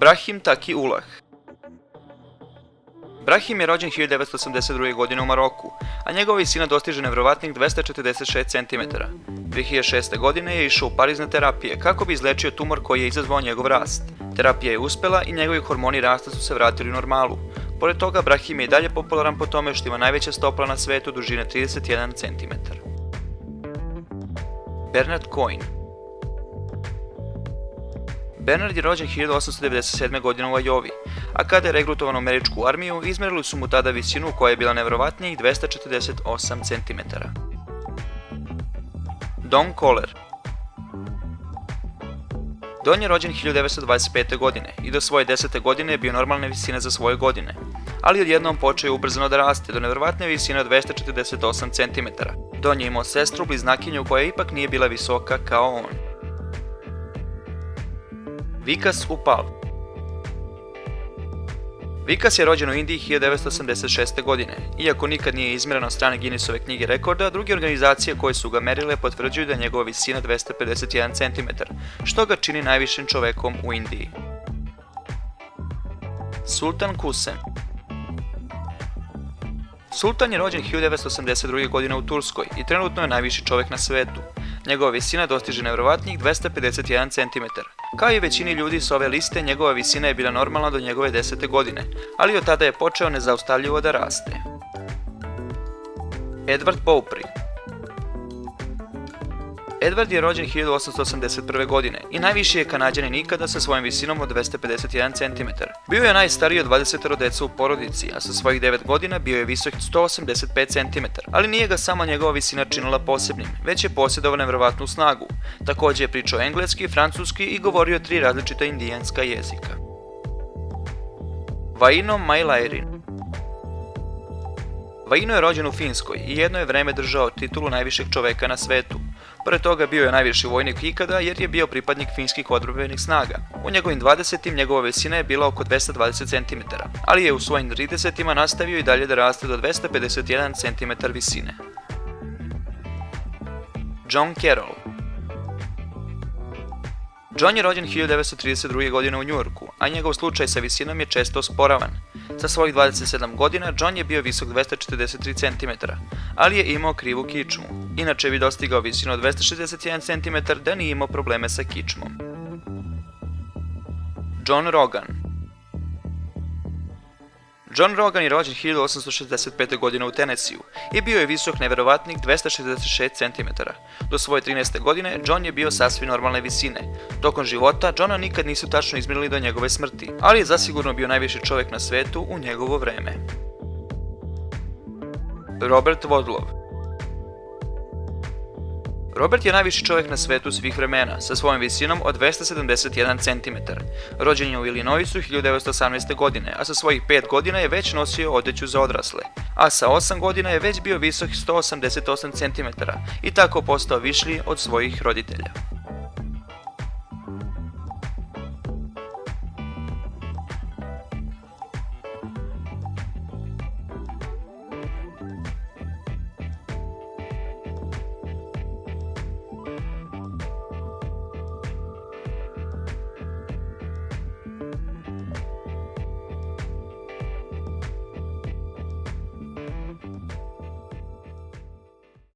Brahim Taki Ulah. Brahim je rođen 1982. godine u Maroku, a njegova visina dostiže nevjerovatnih 246 cm. 2006. godine je išao u Pariz na terapije kako bi izlečio tumor koji je izazvao njegov rast. Terapija je uspela i njegovi hormoni rasta su se vratili u normalu. Pored toga, Brahim je i dalje popularan po tome što ima najveća stopala na svetu dužine 31 cm. Bernard Cohen. Bernard je rođen 1897. godine u Ajovi, a kada je regrutovan u američku armiju, izmerili su mu tada visinu koja je bila nevjerovatnijih 248 cm. Don Kohler. Don je rođen 1925. godine i do svoje 10. godine je bio normalne visine za svoje godine, ali odjednom počeo ubrzano da raste do nevjerovatne visine od 248 cm. Don je imao sestru bliznakinju koja ipak nije bila visoka kao on. Vikas Upal. Vikas je rođen u Indiji 1986. godine. Iako nikad nije izmjeren od strane Guinnessove knjige rekorda, druge organizacije koje su ga merile potvrđuju da je njegova visina 251 cm, što ga čini najvišim čovekom u Indiji. Sultan Kusen. Sultan je rođen 1982. godine u Turskoj i trenutno je najviši čovjek na svetu. Njegova visina dostiže nevjerovatnih 251 cm. Kao i većini ljudi s ove liste, njegova visina je bila normalna do njegove 10. godine, ali od tada je počeo nezaustavljivo da raste. Edward Beaupre. Edward je rođen 1881. godine i najviši je Kanađanin ikada sa svojom visinom od 251 cm. Bio je najstariji od 20 dece u porodici, a sa svojih 9 godina bio je visok 185 cm, ali nije ga samo njegova visina činila posebnim, već je posjedovao nevjerovatnu snagu. Također je pričao engleski, francuski i govorio 3 različita indijanska jezika. Vaino Mailarin. Vaino je rođen u Finskoj i jedno je vreme držao titulu najvišeg čoveka na svetu. Pored toga bio je najviši vojnik ikada jer je bio pripadnik finskih odbrambenih snaga. U njegovim 20. njegova visina je bila oko 220 cm, ali je u svojim 30. nastavio i dalje da raste do 251 cm visine. John Carroll. John je rođen 1932. godine u Njujorku, a njegov slučaj sa visinom je često osporavan. Sa svojih 27 godina John je bio visok 243 cm, ali je imao krivu kičmu. Inače bi dostigao visinu od 261 cm da nije imao probleme sa kičmom. John Rogan. John Rogan je rođen 1865. godine u Tennesseeu i bio je visok nevjerovatnih 266 cm. Do svoje 13. godine John je bio sasvim normalne visine. Tokom života Johna nikad nisu tačno izmjerili do njegove smrti, ali je zasigurno bio najviši čovjek na svetu u njegovo vreme. Robert Vodlov. Robert je najviši čovjek na svetu svih vremena, sa svojom visinom od 271 cm. Rođen je u Illinoisu 1918. godine, a sa svojih 5 godina je već nosio odeću za odrasle. A sa 8 godina je već bio visok 188 cm i tako postao višlji od svojih roditelja.